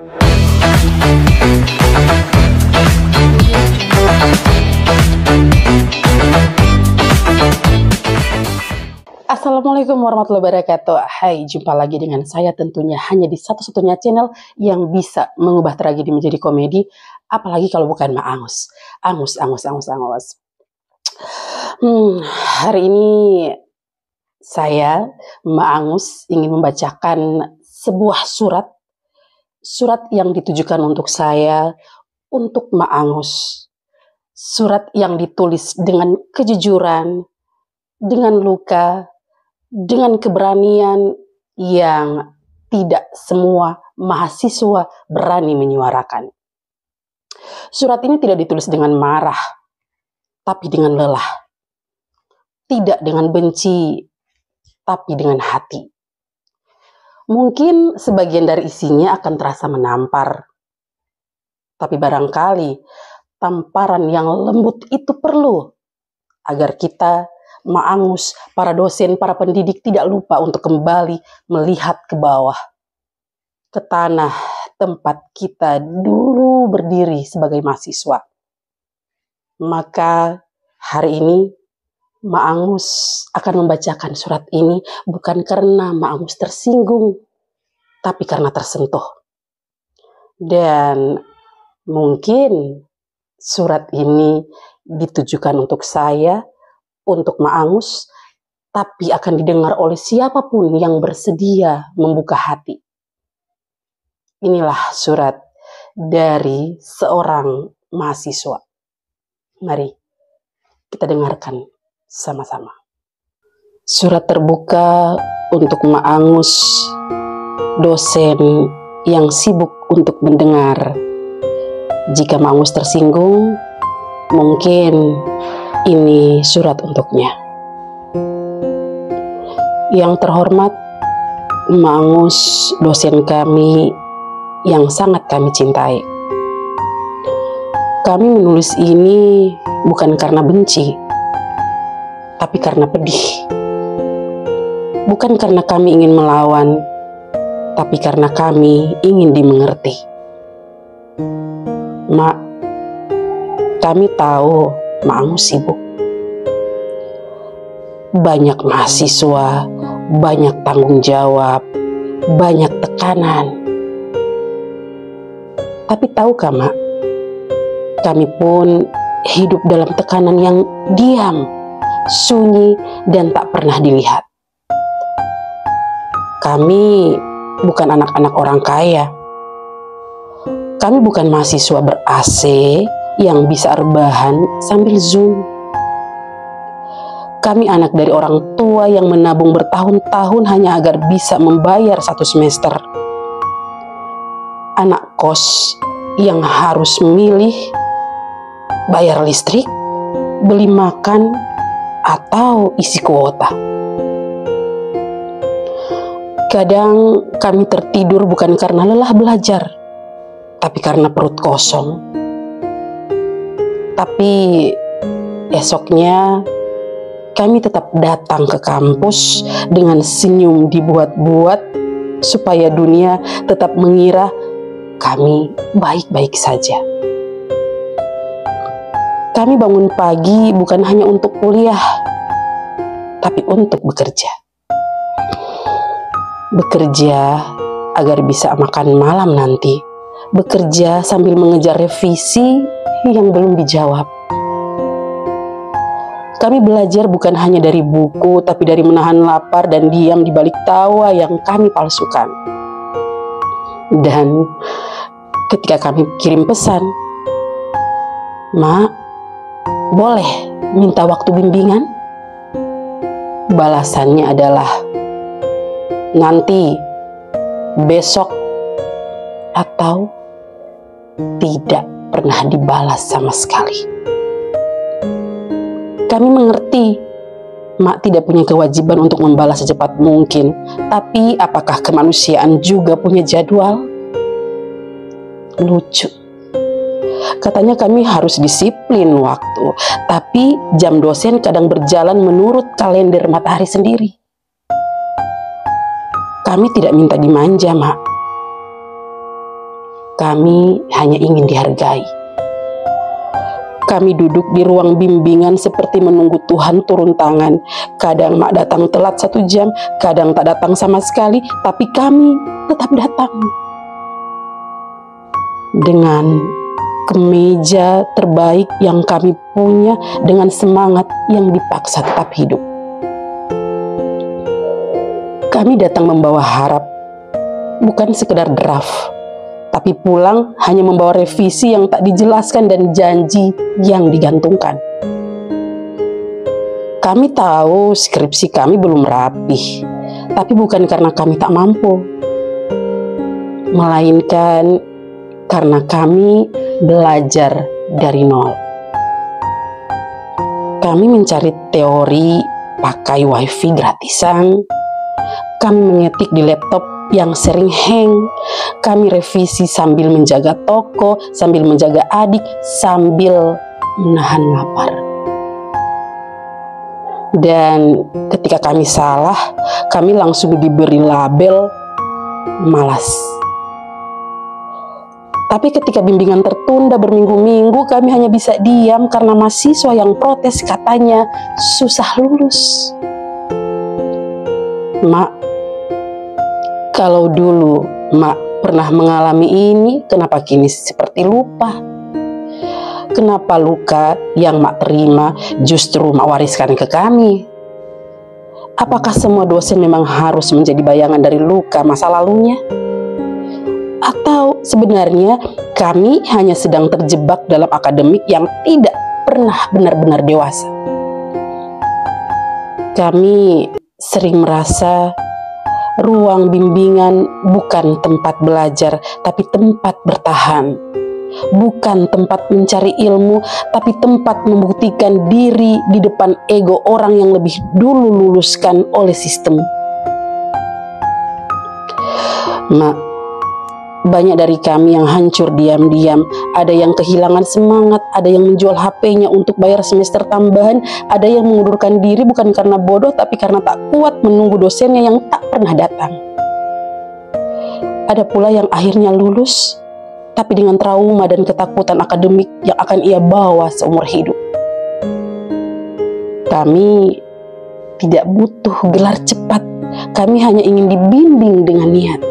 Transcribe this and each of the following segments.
Assalamualaikum warahmatullahi wabarakatuh. Hai, jumpa lagi dengan saya tentunya hanya di satu-satunya channel yang bisa mengubah tragedi menjadi komedi. Apalagi kalau bukan Ma Angus. Angus. Hari ini saya, Ma Angus, ingin membacakan sebuah surat. Surat yang ditujukan untuk saya, untuk Ma Angus. Surat yang ditulis dengan kejujuran, dengan luka, dengan keberanian yang tidak semua mahasiswa berani menyuarakan. Surat ini tidak ditulis dengan marah, tapi dengan lelah. Tidak dengan benci, tapi dengan hati. Mungkin sebagian dari isinya akan terasa menampar. Tapi barangkali tamparan yang lembut itu perlu agar kita, Ma Angus, para dosen, para pendidik tidak lupa untuk kembali melihat ke bawah, ke tanah tempat kita dulu berdiri sebagai mahasiswa. Maka hari ini Ma Angus akan membacakan surat ini bukan karena Ma Angus tersinggung, tapi karena tersentuh. Dan mungkin surat ini ditujukan untuk saya, untuk Ma Angus, tapi akan didengar oleh siapapun yang bersedia membuka hati. Inilah surat dari seorang mahasiswa. Mari kita dengarkan sama-sama. Surat terbuka untuk Ma Angus, dosen yang sibuk untuk mendengar. Jika Ma Angus tersinggung, mungkin ini surat untuknya. Yang terhormat Ma Angus, dosen kami yang sangat kami cintai. Kami menulis ini bukan karena benci, tapi karena pedih. Bukan karena kami ingin melawan, tapi karena kami ingin dimengerti. Mak, kami tahu Ma Angus sibuk. Banyak mahasiswa, banyak tanggung jawab, banyak tekanan. Tapi tahukah Mak, kami pun hidup dalam tekanan yang diam, sunyi, dan tak pernah dilihat. Kami bukan anak-anak orang kaya. Kami bukan mahasiswa ber-AC yang bisa rebahan sambil Zoom. Kami anak dari orang tua yang menabung bertahun-tahun hanya agar bisa membayar satu semester. Anak kos yang harus memilih bayar listrik, beli makan, atau isi kuota. Kadang kami tertidur bukan karena lelah belajar, tapi karena perut kosong. Tapi esoknya kami tetap datang ke kampus dengan senyum dibuat-buat supaya dunia tetap mengira kami baik-baik saja. Kami bangun pagi bukan hanya untuk kuliah, tapi untuk bekerja. Bekerja agar bisa makan malam nanti. Bekerja sambil mengejar revisi yang belum dijawab. Kami belajar bukan hanya dari buku, tapi dari menahan lapar dan diam di balik tawa yang kami palsukan. Dan ketika kami kirim pesan, "Mak, boleh minta waktu bimbingan?" Balasannya adalah nanti, besok, atau tidak pernah dibalas sama sekali. Kami mengerti Mak tidak punya kewajiban untuk membalas secepat mungkin, tapi apakah kemanusiaan juga punya jadwal? Lucu. Katanya kami harus disiplin waktu, tapi jam dosen kadang berjalan menurut kalender matahari sendiri. Kami tidak minta dimanja, Mak. kami hanya ingin dihargai. Kami duduk di ruang bimbingan seperti menunggu Tuhan turun tangan. Kadang mak datang telat 1 jam, kadang tak datang sama sekali, tapi kami tetap datang. Dengan kemeja terbaik yang kami punya, dengan semangat yang dipaksa tetap hidup. Kami datang membawa harap, bukan sekedar draft, tapi pulang hanya membawa revisi yang tak dijelaskan dan janji yang digantungkan. Kami tahu skripsi kami belum rapih, tapi bukan karena kami tak mampu, melainkan karena kami belajar dari nol. Kami mencari teori pakai wifi gratisan, kami mengetik di laptop yang sering hang, kami revisi sambil menjaga toko, sambil menjaga adik, sambil menahan lapar. Dan ketika kami salah, kami langsung diberi label malas. Tapi ketika bimbingan tertunda berminggu-minggu, kami hanya bisa diam karena mahasiswa yang protes katanya susah lulus. Mak, kalau dulu mak pernah mengalami ini, kenapa kini seperti lupa? Kenapa luka yang mak terima justru mak wariskan ke kami? Apakah semua dosen memang harus menjadi bayangan dari luka masa lalunya? Atau sebenarnya kami hanya sedang terjebak dalam akademik yang tidak pernah benar-benar dewasa? Kami sering merasa ruang bimbingan bukan tempat belajar, tapi tempat bertahan. Bukan tempat mencari ilmu, tapi tempat membuktikan diri di depan ego orang yang lebih dulu luluskan oleh sistem. Mak, banyak dari kami yang hancur diam-diam. Ada yang kehilangan semangat, ada yang menjual HP-nya untuk bayar semester tambahan, ada yang mengundurkan diri bukan karena bodoh, tapi karena tak kuat menunggu dosennya yang tak pernah datang. Ada pula yang akhirnya lulus, tapi dengan trauma dan ketakutan akademik yang akan ia bawa seumur hidup. Kami tidak butuh gelar cepat, kami hanya ingin dibimbing dengan niat.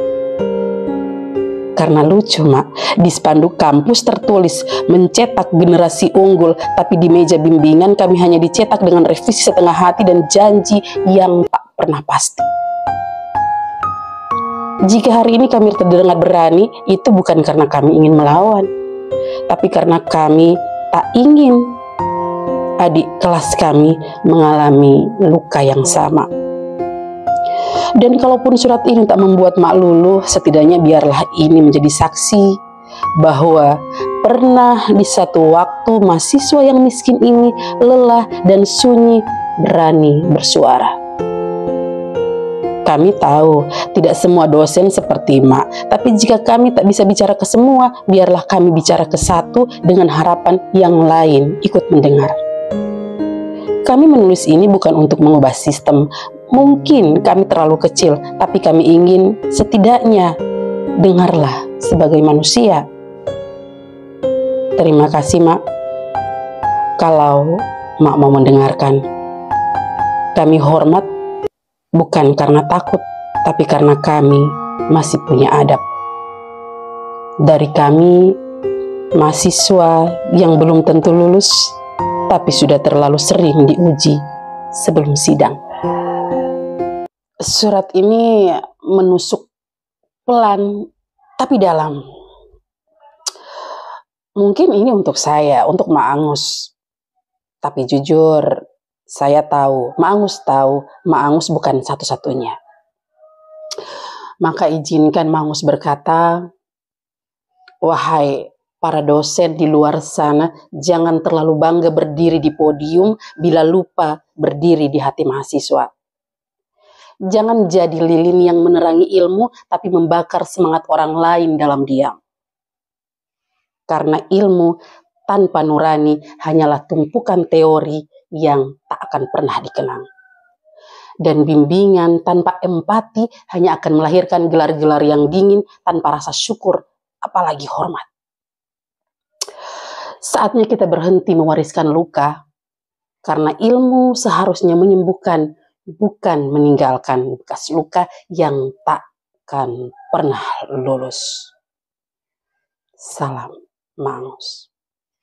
Karena lucu, mak, di spanduk kampus tertulis mencetak generasi unggul, tapi di meja bimbingan kami hanya dicetak dengan revisi setengah hati dan janji yang tak pernah pasti. Jika hari ini kami terdengar berani, itu bukan karena kami ingin melawan, tapi karena kami tak ingin adik kelas kami mengalami luka yang sama. Dan kalaupun surat ini tak membuat mak luluh, setidaknya biarlah ini menjadi saksi bahwa pernah di satu waktu mahasiswa yang miskin ini lelah dan sunyi berani bersuara. Kami tahu tidak semua dosen seperti mak, tapi jika kami tak bisa bicara ke semua, biarlah kami bicara ke satu dengan harapan yang lain ikut mendengar. Kami menulis ini bukan untuk mengubah sistem. Mungkin kami terlalu kecil, tapi kami ingin setidaknya dengarlah sebagai manusia. Terima kasih, mak. Kalau mak mau mendengarkan, kami hormat bukan karena takut, tapi karena kami masih punya adab. Dari kami, mahasiswa yang belum tentu lulus, tapi sudah terlalu sering diuji sebelum sidang. Surat ini menusuk pelan tapi dalam. Mungkin ini untuk saya, untuk Mak Angus. Tapi jujur, saya tahu, Mak Angus tahu, Mak Angus bukan satu-satunya. Maka izinkan Mak Angus berkata, wahai para dosen di luar sana, jangan terlalu bangga berdiri di podium bila lupa berdiri di hati mahasiswa. Jangan jadi lilin yang menerangi ilmu, tapi membakar semangat orang lain dalam diam. Karena ilmu tanpa nurani hanyalah tumpukan teori yang tak akan pernah dikenang. Dan bimbingan tanpa empati hanya akan melahirkan gelar-gelar yang dingin tanpa rasa syukur apalagi hormat. Saatnya kita berhenti mewariskan luka, karena ilmu seharusnya menyembuhkan, bukan meninggalkan bekas luka yang takkan pernah lulus. Salam Maangus.